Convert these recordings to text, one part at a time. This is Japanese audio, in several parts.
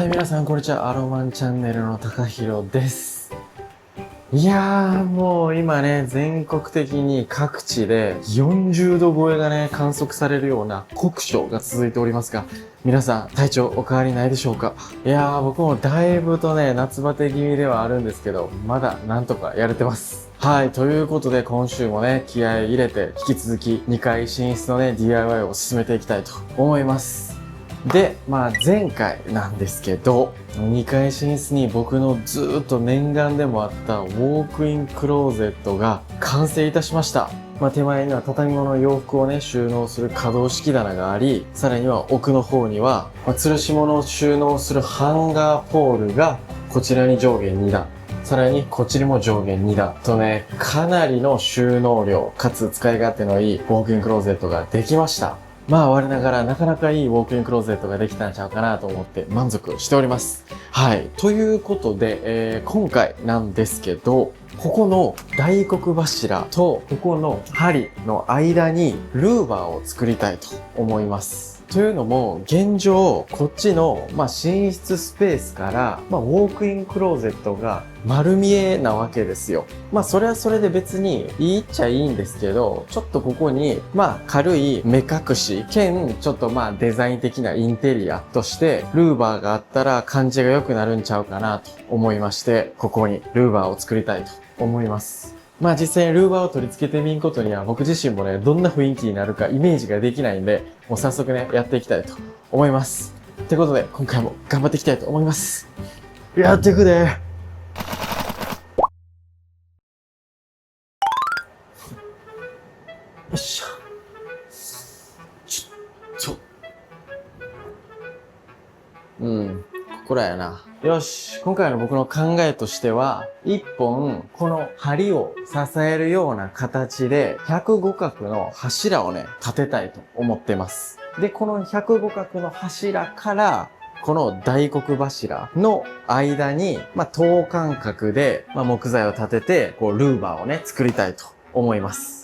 はい、皆さん、こんにちは。アロマンチャンネルの高弘です。いやー、もう今ね、全国的に各地で40度超えがね、観測されるような酷暑が続いておりますが、皆さん、体調お変わりないでしょうか？いやー、僕もだいぶとね、夏バテ気味ではあるんですけど、まだなんとかやれてます。はい、ということで今週もね、気合い入れて、引き続き2階寝室のね、DIY を進めていきたいと思います。で、前回なんですけど、2階寝室に僕のずーっと念願でもあったウォークインクローゼットが完成いたしました。手前には畳物の洋服をね、収納する可動式棚があり、さらには奥の方には、吊るし物を収納するハンガーポールがこちらに上下2段。さらにこっちにも上下2段とね、かなりの収納量かつ使い勝手のいいウォークインクローゼットができました。我ながらなかなかいいウォークインクローゼットができたんちゃうかなと思って満足しております。はい。ということで、今回なんですけど、ここの大黒柱とここの針の間にルーバーを作りたいと思います。というのも、現状、こっちの、寝室スペースから、ウォークインクローゼットが丸見えなわけですよ。それはそれで別にいいっちゃいいんですけど、ちょっとここに、軽い目隠し兼、ちょっとデザイン的なインテリアとして、ルーバーがあったら感じが良くなるんちゃうかなと思いまして、ここにルーバーを作りたいと思います。実際にルーバーを取り付けてみんことには僕自身もね、どんな雰囲気になるかイメージができないんで、もう早速ね、やっていきたいと思います。ってことで、今回も頑張っていきたいと思います。やっていくで。よっしゃ。ここらやな。よし。今回の僕の考えとしては、一本、この針を支えるような形で、105角の柱をね、立てたいと思ってます。で、この105角の柱から、この大黒柱の間に、等間隔で、木材を立てて、ルーバーをね、作りたいと思います。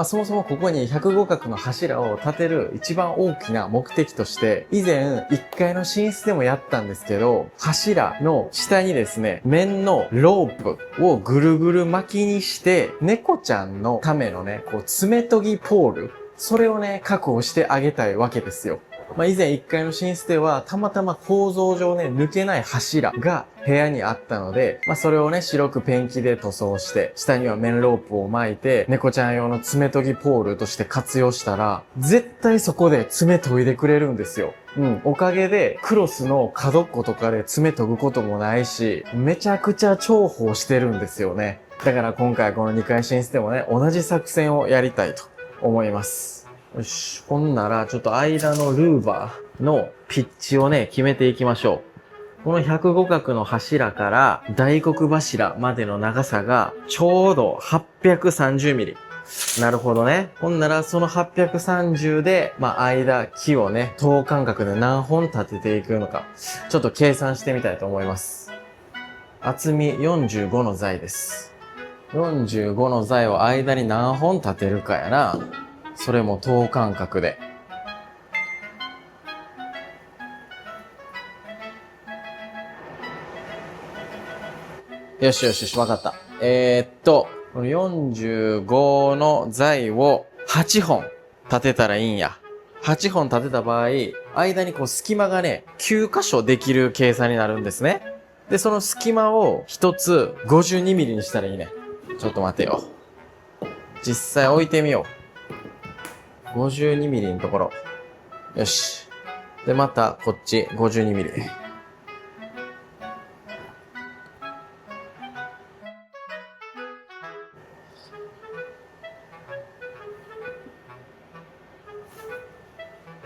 そもそもここに105角の柱を立てる一番大きな目的として、以前1階の寝室でもやったんですけど、柱の下にですね、面のロープをぐるぐる巻きにして、猫ちゃんのためのね、爪研ぎポール、それをね、確保してあげたいわけですよ。以前1階の寝室では、たまたま構造上ね、抜けない柱が部屋にあったので、それをね、白くペンキで塗装して、下には面ロープを巻いて、猫ちゃん用の爪研ぎポールとして活用したら、絶対そこで爪研いでくれるんですよ。おかげで、クロスの角っことかで爪研ぐこともないし、めちゃくちゃ重宝してるんですよね。だから今回この2階寝室でもね、同じ作戦をやりたいと思います。よし。ほんなら、ちょっと間のルーバーのピッチをね、決めていきましょう。この105角の柱から大黒柱までの長さがちょうど830ミリ。なるほどね。ほんなら、その830で、間、木をね、等間隔で何本立てていくのか、ちょっと計算してみたいと思います。厚み45の材です。45の材を間に何本立てるかやな。それも等間隔で。よしよしよし、わかった。この45の材を8本立てたらいいんや。8本立てた場合、間に隙間がね、9箇所できる計算になるんですね。で、その隙間を1つ52ミリにしたらいいね。ちょっと待てよ。実際置いてみよう。52ミリのところ。よし。で、また、こっち、52ミリ。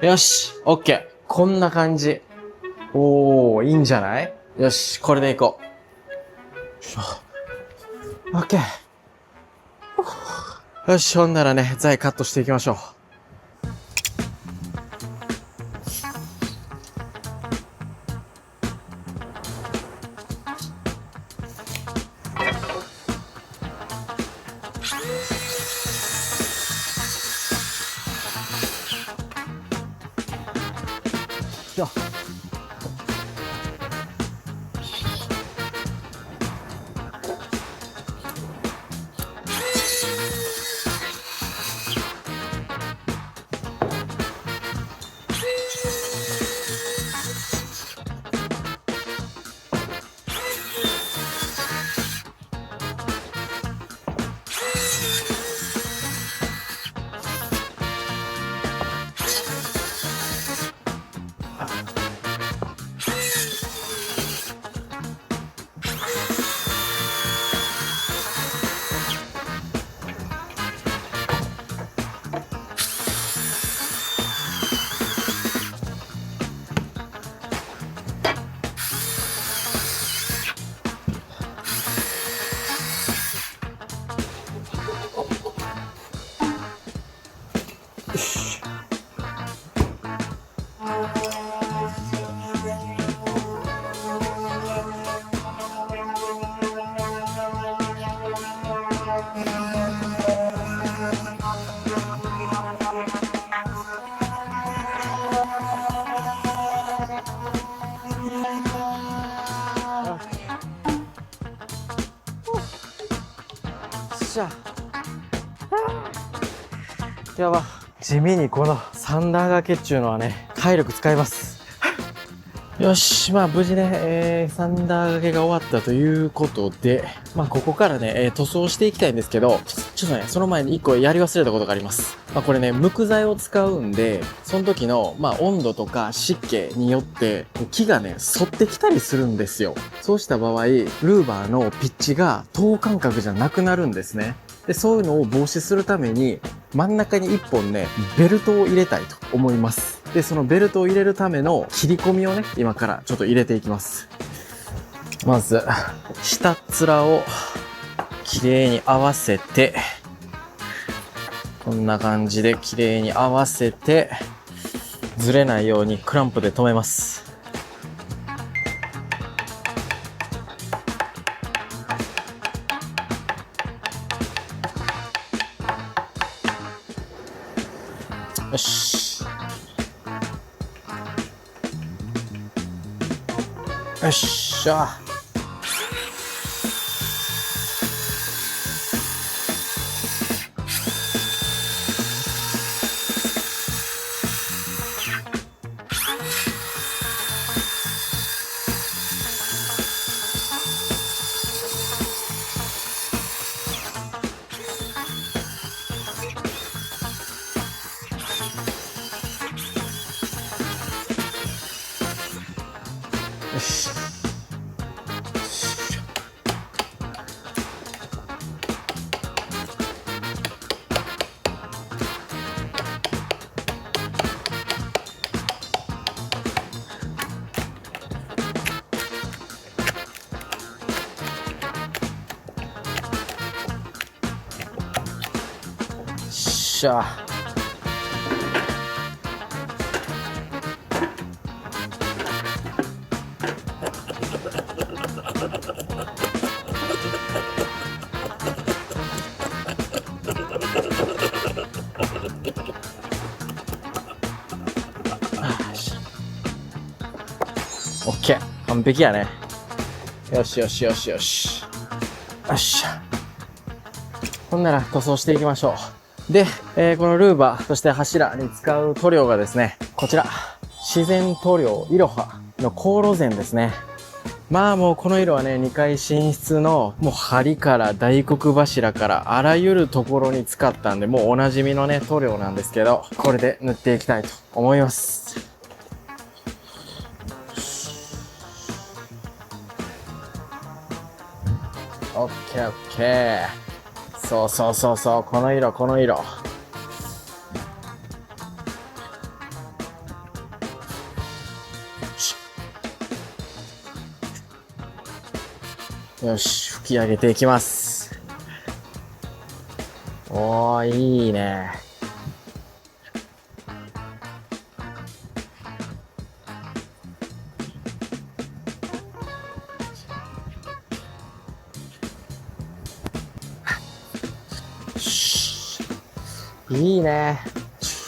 よし、オッケー。こんな感じ。おー、いいんじゃない？よし、これでいこう。オッケー。よし、ほんならね、材カットしていきましょう。しゃ。やば。地味にこのサンダー掛けっちゅうのはね、体力使います。よし、まあ無事ね、サンダー掛けが終わったということで、まあここからね、塗装していきたいんですけど、ちょっとね、その前に一個やり忘れたことがあります。まあこれね、無垢材を使うんで、その時の、まあ温度とか湿気によって、木がね、反ってきたりするんですよ。そうした場合、ルーバーのピッチが等間隔じゃなくなるんですね。で、そういうのを防止するために、真ん中に一本ね、ベルトを入れたいと思います。で、そのベルトを入れるための切り込みをね、今からちょっと入れていきます。まず、下っ面を綺麗に合わせて、こんな感じで綺麗に合わせて、ずれないようにクランプで留めます。よし。よっしゃ。よし。しゃあ。オッケー。完璧やね。よしよしよしよし。よっしゃ。ほんなら塗装していきましょう。で、このルーバー、そして柱に使う塗料がですね、こちら。自然塗料いろはの香炉膳ですね。まあもうこの色はね、2階寝室のもう梁から大黒柱からあらゆるところに使ったんで、もうおなじみのね、塗料なんですけど、これで塗っていきたいと思います。オッケーオッケー。そうそうそうそう、この色、この色。よし、吹き上げていきます。おー、いいね。いいね。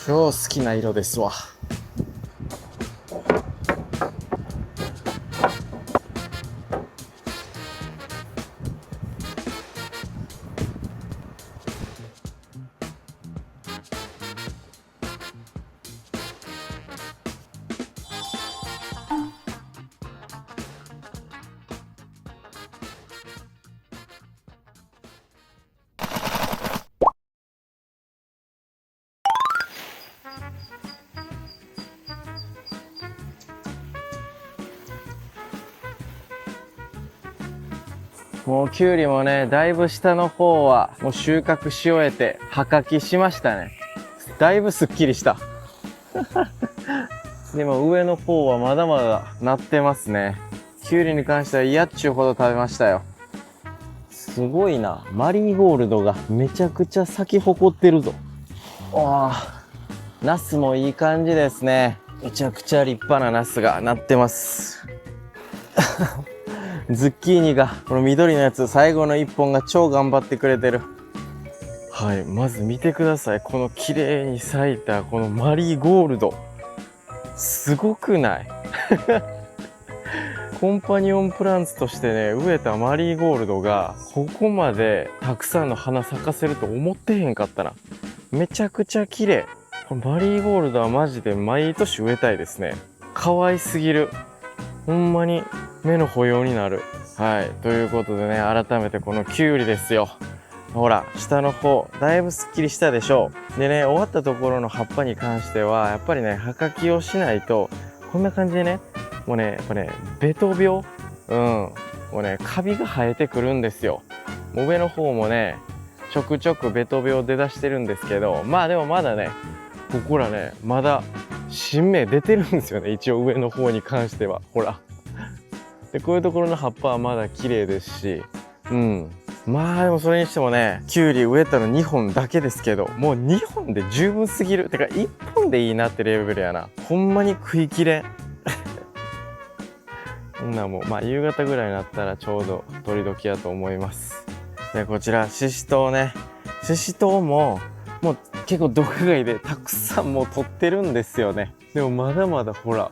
超好きな色ですわ。もうキュウリもね、だいぶ下の方はもう収穫し終えて葉かきしましたね。だいぶすっきりした。でも上の方はまだまだなってますね。キュウリに関しては嫌っちゅうほど食べましたよ。すごいな。マリーゴールドがめちゃくちゃ咲き誇ってるぞ。おー、ナスもいい感じですね。めちゃくちゃ立派なナスがなってます。ズッキーニが、この緑のやつ、最後の一本が超頑張ってくれてる。はい、まず見てください。この綺麗に咲いたこのマリーゴールド。すごくないコンパニオンプランツとしてね、植えたマリーゴールドが、ここまでたくさんの花咲かせると思ってへんかったな。めちゃくちゃ綺麗。これマリーゴールドはマジで毎年植えたいですね。可愛すぎる。ほんまに目の保養になる。はい。ということでね、改めてこのキュウリですよ。ほら、下の方、だいぶすっきりしたでしょう。でね、終わったところの葉っぱに関しては、やっぱりね、葉かきをしないと、こんな感じでね、もうね、やっぱね、ベト病、もうね、カビが生えてくるんですよ。もう上の方もね、ちょくちょくベト病出だしてるんですけど、まあでもまだね、ここらね、まだ新芽出てるんですよね、一応上の方に関しては。ほら。で、こういうところの葉っぱはまだ綺麗ですし、まあでもそれにしてもね、キュウリ植えたの2本だけですけど、もう2本で十分すぎる。てか1本でいいなってレベルやな。ほんまに食いきれん。こんなもう、まあ夕方ぐらいになったらちょうど取り時やと思います。で、こちら、シシトウね。シシトウも、もう結構毒害でたくさんもう取ってるんですよね。でもまだまだほら、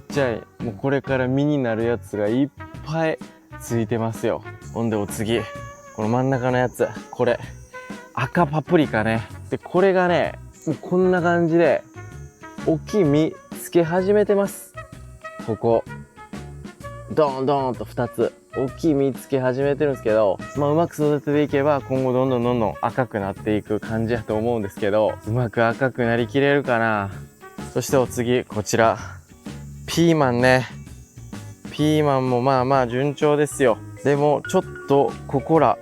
ちっちゃい、もうこれから実になるやつがいっぱいついてますよ。ほんでお次、この真ん中のやつ、これ、赤パプリカね。で、これがね、もうこんな感じで、大きい実つけ始めてます。ここ。ドーンドーンと2つ。大きい実つけ始めてるんですけど、まあうまく育てていけば今後どんどん赤くなっていく感じやと思うんですけど、うまく赤くなりきれるかな。そしてお次、こちら。ピーマンね。ピーマンもまあまあ順調ですよ。でもちょっとここら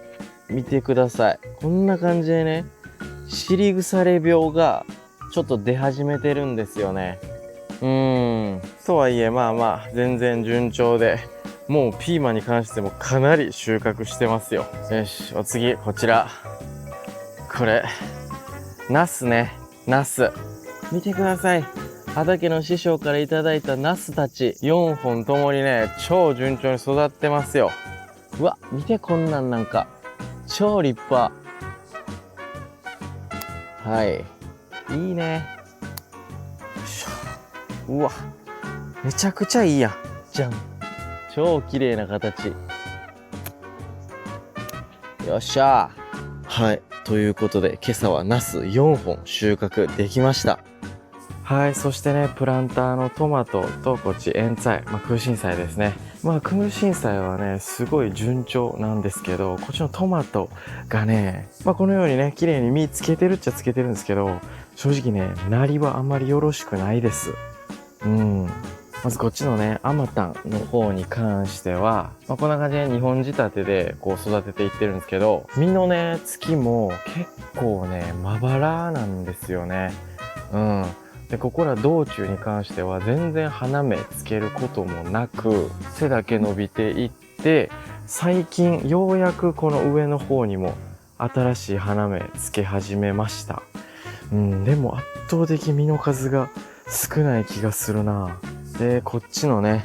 見てください。こんな感じでね、尻腐れ病がちょっと出始めてるんですよね。とはいえまあまあ全然順調で、もうピーマンに関してもかなり収穫してますよ。よし、お次こちら。これ、ナスね。ナス。見てください。畑の師匠からいただいたナスたち4本ともにね、超順調に育ってますよ。うわ、見てこんなんか、超立派。はい。いいね。よいしょ。うわ、めちゃくちゃいいやん。じゃん。超綺麗な形。よっしゃー。はい。ということで、今朝はナス4本収穫できました。はい。そしてね、プランターのトマトとこっち、エンツァイ。空心菜ですね。空心菜はね、すごい順調なんですけど、こっちのトマトがね、このようにね、綺麗に実つけてるっちゃつけてるんですけど、正直ね、なりはあんまりよろしくないです。まずこっちのね、アマタンの方に関しては、こんな感じで2本仕立てでこう育てていってるんですけど、実のね、付きも結構ね、まばらなんですよね。で、ここら道中に関しては全然花芽つけることもなく、背だけ伸びていって、最近ようやくこの上の方にも新しい花芽つけ始めました。でも圧倒的実の数が少ない気がするな。で、こっちのね、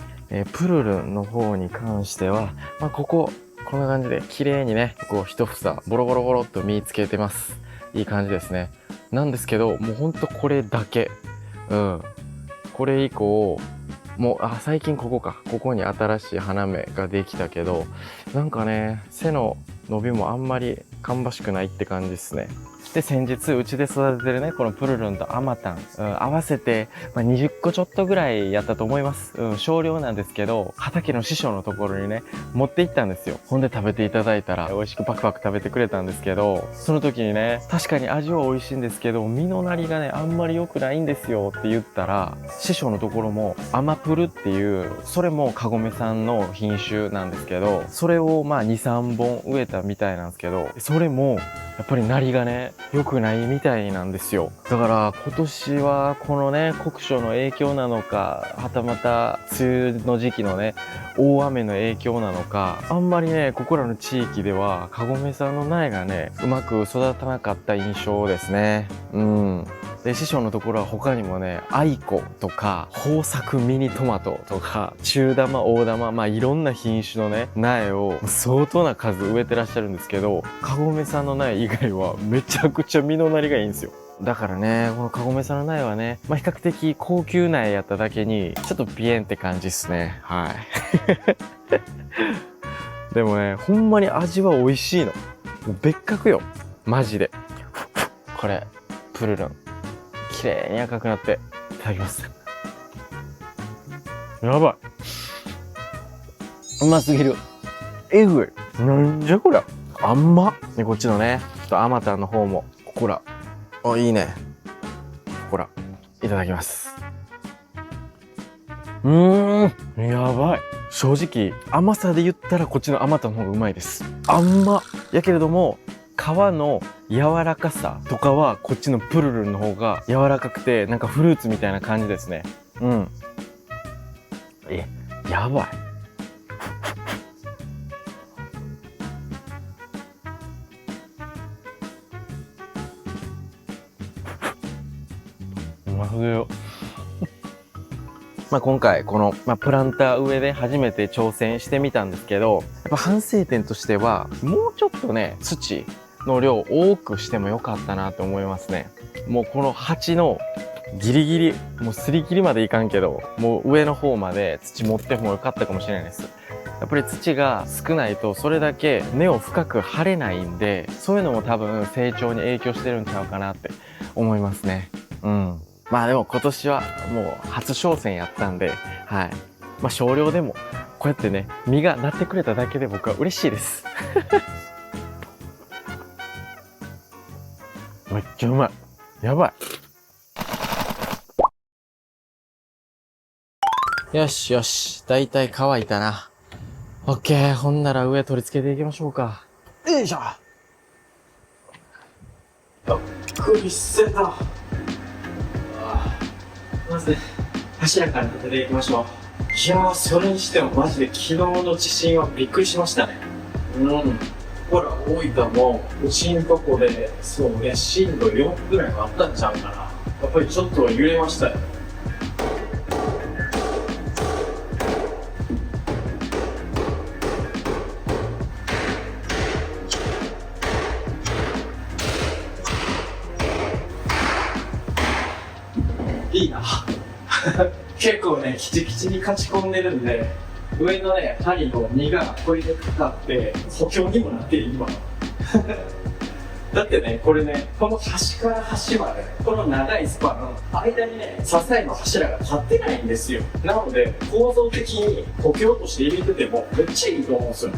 プルルンの方に関しては、こんな感じで綺麗にね、こう一房ボロボロボロっと実つけてます。いい感じですね。なんですけど、もうほんとこれだけ。これ以降、もう、最近ここに新しい花芽ができたけど、なんかね、背の伸びもあんまり芳しくないって感じですね。で、先日、うちで育ててるね、このプルルンとアマタン、合わせて、20個ちょっとぐらいやったと思います。少量なんですけど、畑の師匠のところにね、持って行ったんですよ。ほんで食べていただいたら、美味しくパクパク食べてくれたんですけど、その時にね、確かに味は美味しいんですけど、実のなりがね、あんまり良くないんですよって言ったら、師匠のところも、アマプルっていう、それもカゴメさんの品種なんですけど、それを2、3本植えたみたいなんですけど、それも、やっぱりなりがね、良くないみたいなんですよ。だから今年はこのね、酷暑の影響なのか、はたまた梅雨の時期のね、大雨の影響なのか、あんまりね、ここらの地域ではカゴメさんの苗がね、うまく育たなかった印象ですね。で、師匠のところは他にもね、アイコとか、豊作ミニトマトとか、中玉、大玉、まあいろんな品種のね、苗を相当な数植えてらっしゃるんですけど、カゴメさんの苗以外はめちゃくちゃ実のなりがいいんですよ。だからね、このカゴメさんの苗はね、まあ比較的高級苗やっただけに、ちょっとピエンって感じっすね。はい。でもね、ほんまに味は美味しいの。もう別格よ。マジで。これ、プルルン。綺麗に赤くなって、いただきます。やばい。うますぎる。えぐい。なんじゃこりゃ。甘っ。で、こっちのね、ちょっとアマタンの方も、ここら。あ、いいね。ここら。いただきます。やばい。正直、甘さで言ったらこっちのアマタンの方がうまいです。甘っ。やけれども、皮の柔らかさとかはこっちのプルルンの方が柔らかくてなんかフルーツみたいな感じですね。やばい。うますぎる。まあ今回この、プランター植えで初めて挑戦してみたんですけど、やっぱ反省点としてはもうちょっとね、土の量多くしてもよかったなと思いますね。もうこの鉢のギリギリ、もうすり切りまでいかんけど、もう上の方まで土持ってもよかったかもしれないです。やっぱり土が少ないとそれだけ根を深く張れないんで、そういうのも多分成長に影響してるんちゃうかなって思いますね。まあでも今年はもう初挑戦やったんで、はい。まあ少量でもこうやってね、実がなってくれただけで僕は嬉しいです。めっちゃうまい。やばい。よしよし。だいたい乾いたな。オッケー。ほんなら上取り付けていきましょうか。よいしょ。よっくりせた。まず、柱から立てていきましょう。いやー、それにしてもマジで昨日の地震はびっくりしましたね。ほら、大分もうちんとこで、そうね、震度4ぐらいあったんちゃうかな。やっぱりちょっと揺れましたよ。いいな。結構ね、キチキチに勝ち込んでるんで、上のね、針の実がこれでかかって、補強にもなってる、今。だってね、これね、この端から端まで、この長いスパン、間にね、支えの柱が立ってないんですよ。なので、構造的に補強として入れてても、めっちゃいいと思うんですよ。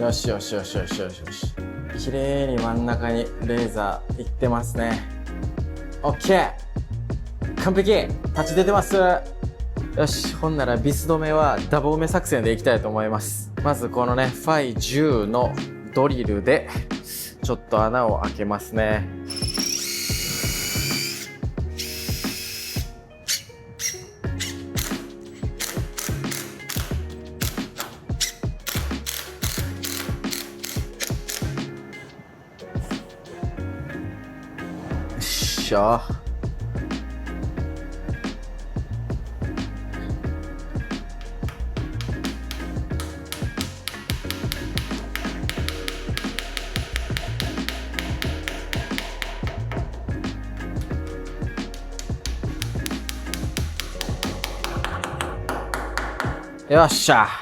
よしよしよしよしよしよし。綺麗に真ん中にレーザーいってますね。オッケー、完璧。立ち出てます。よし、ほんならビス止めはダボ埋め作戦でいきたいと思います。まずこのね、ファイ10のドリルでちょっと穴を開けますね。よっしゃ。よっしゃ。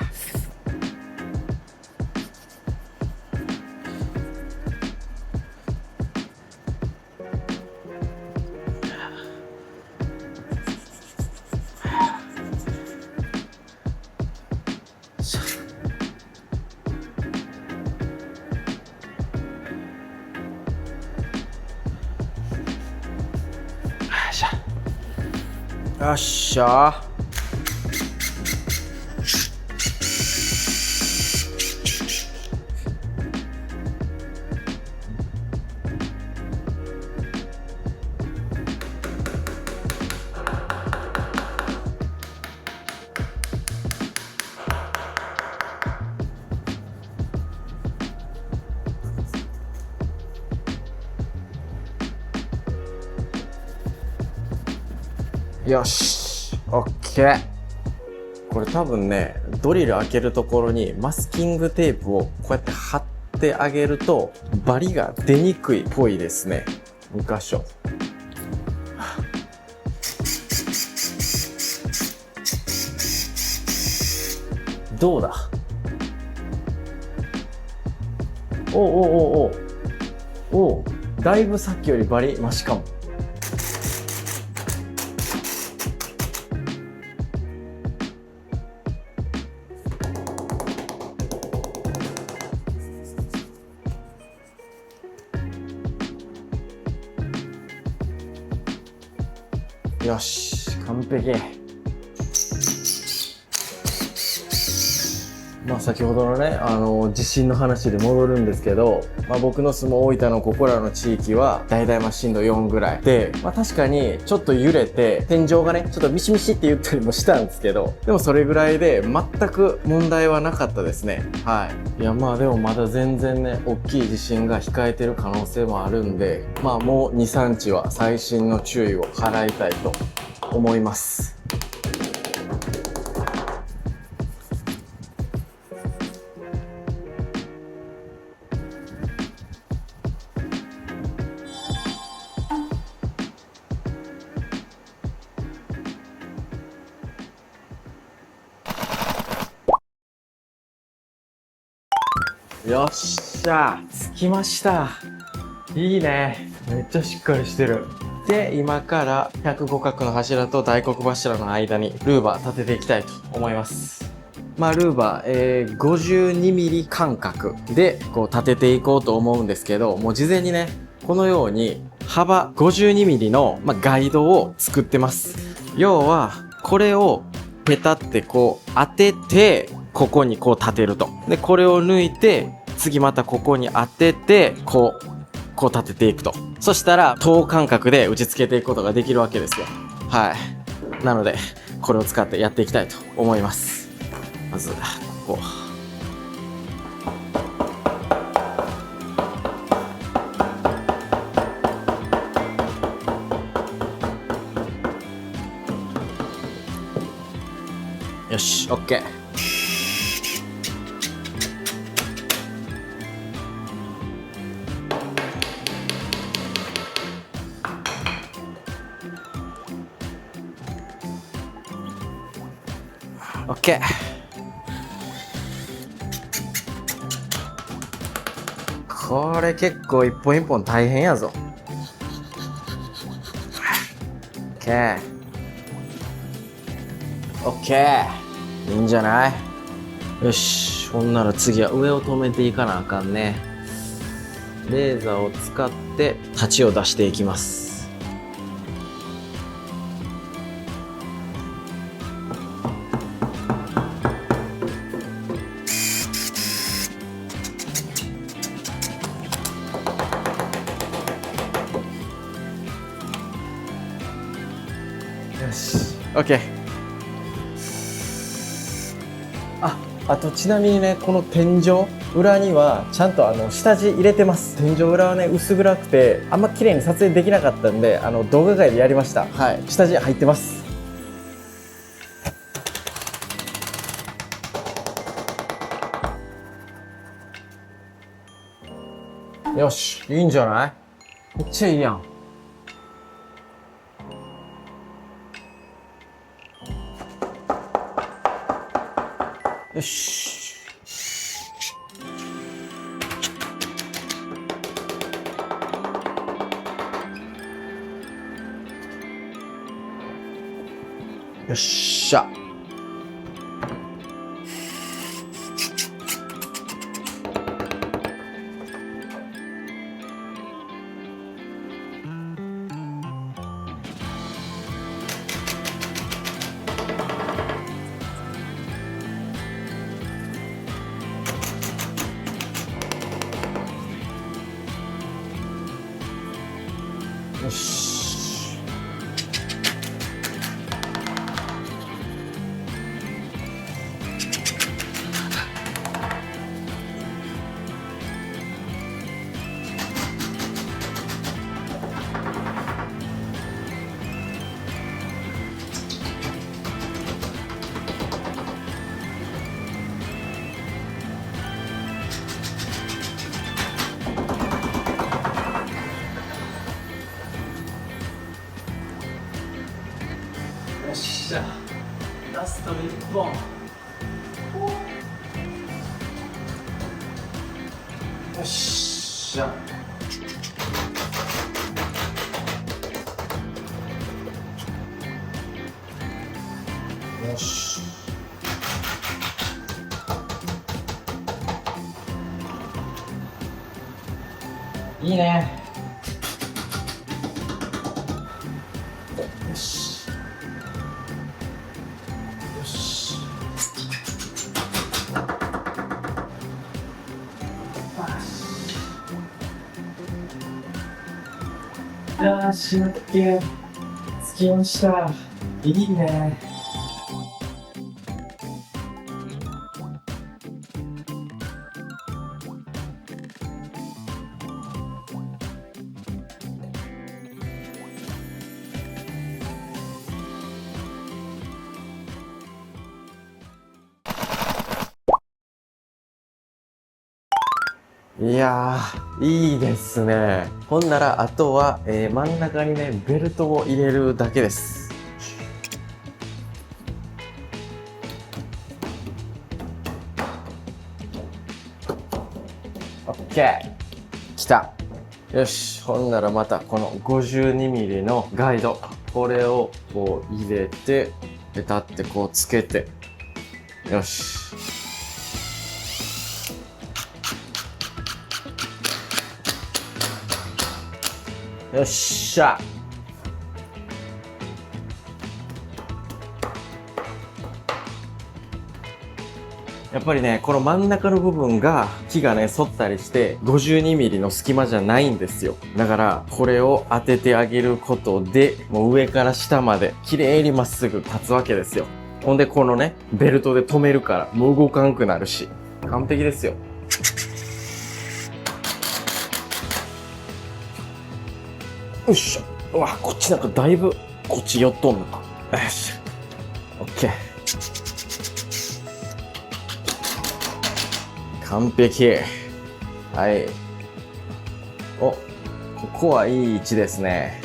よっしゃ。よし、オッケー。これ多分ね、ドリル開けるところにマスキングテープをこうやって貼ってあげるとバリが出にくいっぽいですね。2箇所。どうだ。おうおうおうおう。おう、だいぶさっきよりバリマシかも。よし、完璧。先ほどのね、地震の話で戻るんですけど、僕の住む大分のここらの地域は、だいたい震度4ぐらいで、確かにちょっと揺れて、天井がね、ちょっとミシミシって言ったりもしたんですけど、でもそれぐらいで全く問題はなかったですね。はい。いや、でもまだ全然ね、大きい地震が控えてる可能性もあるんで、もう2、3日は細心の注意を払いたいと思います。よっしゃ、着きました。いいね。めっちゃしっかりしてる。で、今から105角の柱と大黒柱の間にルーバー立てていきたいと思います。ルーバー、52ミリ間隔でこう立てていこうと思うんですけど、もう事前にね、このように幅52ミリの、ガイドを作ってます。要は、これをペタってこう当てて、ここにこう立てると。で、これを抜いて、次またここに当てて、こう立てていくと。そしたら、等間隔で打ち付けていくことができるわけですよ。はい。なので、これを使ってやっていきたいと思います。まず、ここ。よし、OK。オッケー。これ結構一本一本大変やぞ。オッケー。オッケー。いいんじゃない？よし。ほんなら次は上を止めていかなあかんね。レーザーを使って立ちを出していきます。よし、OK。あとちなみにね、この天井裏にはちゃんと下地入れてます。天井裏はね、薄暗くてあんま綺麗に撮影できなかったんで、動画外でやりました。はい、下地入ってます。よし、いいんじゃない？めっちゃいいやん。よし。よっしゃ。よし。よっしゃ。よし。いいね。よし。よし。よし、オッケー。着きました。いいね。いやー、いいですね。ほんなら、あとは、真ん中にね、ベルトを入れるだけです。オッケー。きた。よし。ほんならまた、この 52mm のガイド。これをこう入れて、ペタってこうつけて。よし。よっしゃ。やっぱりね、この真ん中の部分が木がね、反ったりして 52mm の隙間じゃないんですよ。だから、これを当ててあげることで、もう上から下まで綺麗にまっすぐ立つわけですよ。ほんで、このね、ベルトで止めるから、もう動かんくなるし。完璧ですよ。よっしゃ。うわ、こっちなんかだいぶ、こっち寄っとんのか。よし。オッケー。完璧。はい。お、ここはいい位置ですね。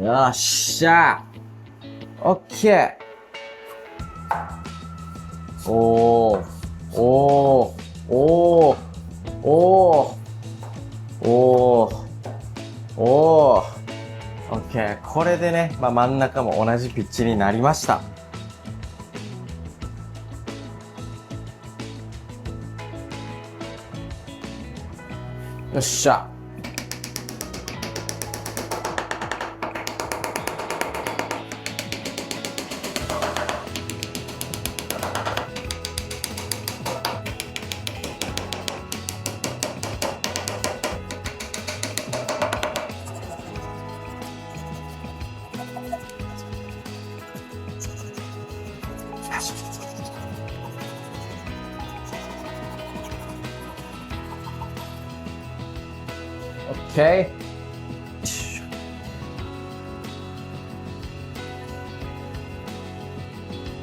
よっしゃ。オッケー。おー、おー、おー、おー、おー、おー、オッケー。これでね、真ん中も同じピッチになりました。よっしゃ。OK。よ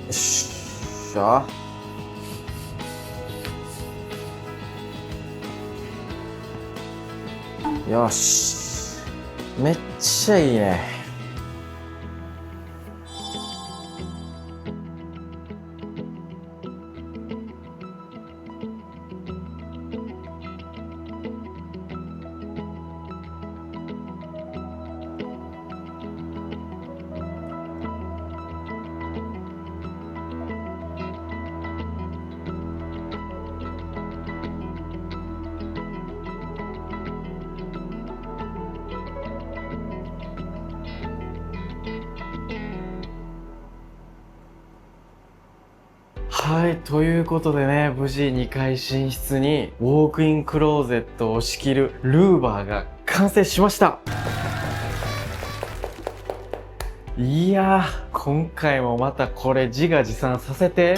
っしゃ。よし。めっちゃいいね。はい、ということでね、無事2階寝室にウォークインクローゼットを仕切るルーバーが完成しました。いやー、今回もまたこれ自画自賛させて。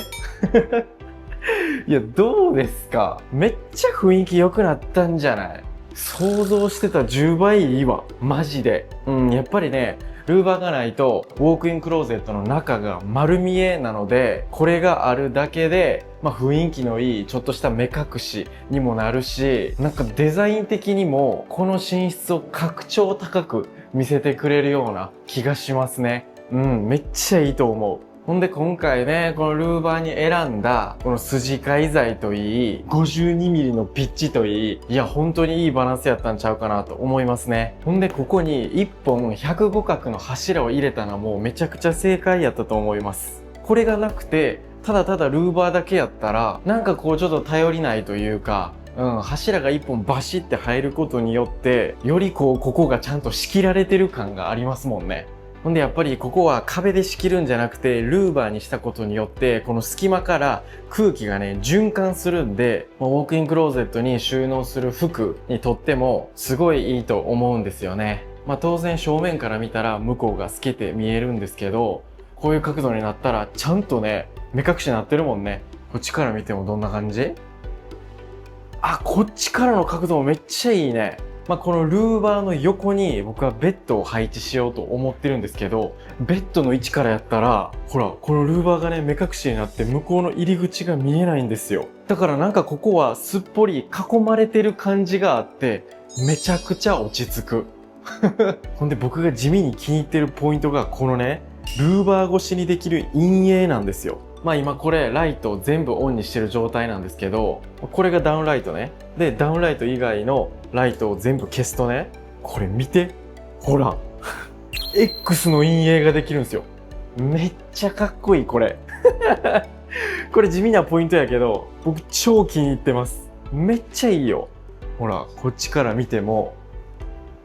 いや、どうですか？めっちゃ雰囲気良くなったんじゃない？想像してた10倍いいわ。マジで。やっぱりね、ルーバーがないとウォークインクローゼットの中が丸見えなので、これがあるだけで雰囲気のいいちょっとした目隠しにもなるし、なんかデザイン的にもこの寝室を格調高く見せてくれるような気がしますね。めっちゃいいと思う。ほんで今回ね、このルーバーに選んだ、この筋交材といい、52mm のピッチといい、いや本当にいいバランスやったんちゃうかなと思いますね。ほんでここに1本105角の柱を入れたのもめちゃくちゃ正解やったと思います。これがなくて、ただただルーバーだけやったら、なんかこうちょっと頼りないというか、柱が1本バシって入ることによって、よりここがちゃんと仕切られてる感がありますもんね。ほんでやっぱりここは壁で仕切るんじゃなくてルーバーにしたことによってこの隙間から空気がね循環するんで、ウォークインクローゼットに収納する服にとってもすごいいいと思うんですよね。当然正面から見たら向こうが透けて見えるんですけど、こういう角度になったらちゃんとね目隠しになってるもんね。こっちから見てもどんな感じ？こっちからの角度もめっちゃいいね。このルーバーの横に僕はベッドを配置しようと思ってるんですけど、ベッドの位置からやったら、ほら、このルーバーがね、目隠しになって向こうの入り口が見えないんですよ。だからなんかここはすっぽり囲まれてる感じがあって、めちゃくちゃ落ち着く。ほんで僕が地味に気に入ってるポイントがこのね、ルーバー越しにできる陰影なんですよ。今これライトを全部オンにしてる状態なんですけど、これがダウンライトね。で、ダウンライト以外のライトを全部消すとね、これ見て。ほら。X の陰影ができるんですよ。めっちゃかっこいい、これ。これ地味なポイントやけど、僕超気に入ってます。めっちゃいいよ。ほら、こっちから見ても、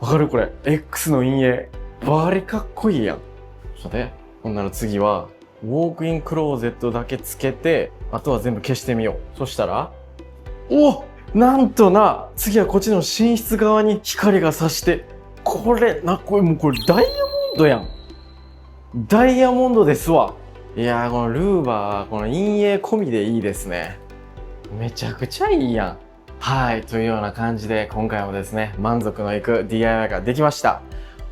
わかるこれ。X の陰影。バリかっこいいやん。ちょっとね。ほんなら次は、ウォークインクローゼットだけつけて、あとは全部消してみよう。そしたら、なんとな、次はこっちの寝室側に光が差して、これもうこれダイヤモンドやん。ダイヤモンドですわ。いやー、このルーバー、この陰影込みでいいですね。めちゃくちゃいいやん。はい、というような感じで、今回もですね、満足のいく DIY ができました。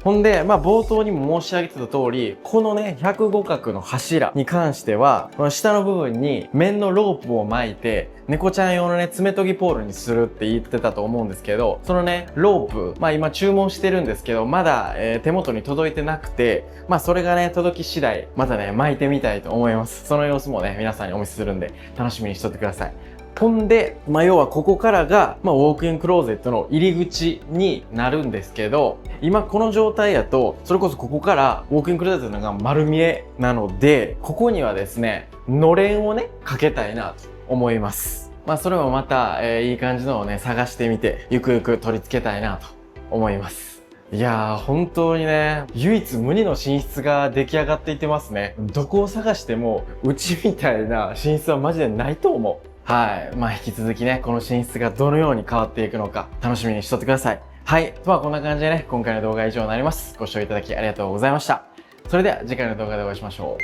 ほんで、冒頭にも申し上げてた通り、このね、105角の柱に関しては、この下の部分に面のロープを巻いて、猫ちゃん用のね、爪研ぎポールにするって言ってたと思うんですけど、そのね、ロープ、今注文してるんですけど、まだ、手元に届いてなくて、それがね、届き次第、またね、巻いてみたいと思います。その様子もね、皆さんにお見せするんで、楽しみにしとってください。ほんで、要はここからが、ウォークインクローゼットの入り口になるんですけど、今この状態やと、それこそここからウォークインクローゼットが丸見えなので、ここにはですね、のれんをね、かけたいなと思います。それもまた、いい感じのをね、探してみて、ゆくゆく取り付けたいなと思います。いやー、本当にね、唯一無二の寝室が出来上がっていってますね。どこを探しても、うちみたいな寝室はマジでないと思う。はい。引き続きね、この寝室がどのように変わっていくのか、楽しみにしとってください。はい。こんな感じでね、今回の動画は以上になります。ご視聴いただきありがとうございました。それでは次回の動画でお会いしましょ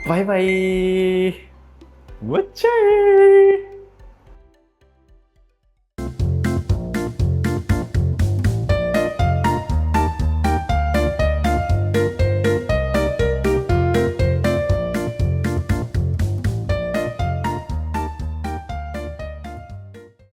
う。バイバイ。わっちゃー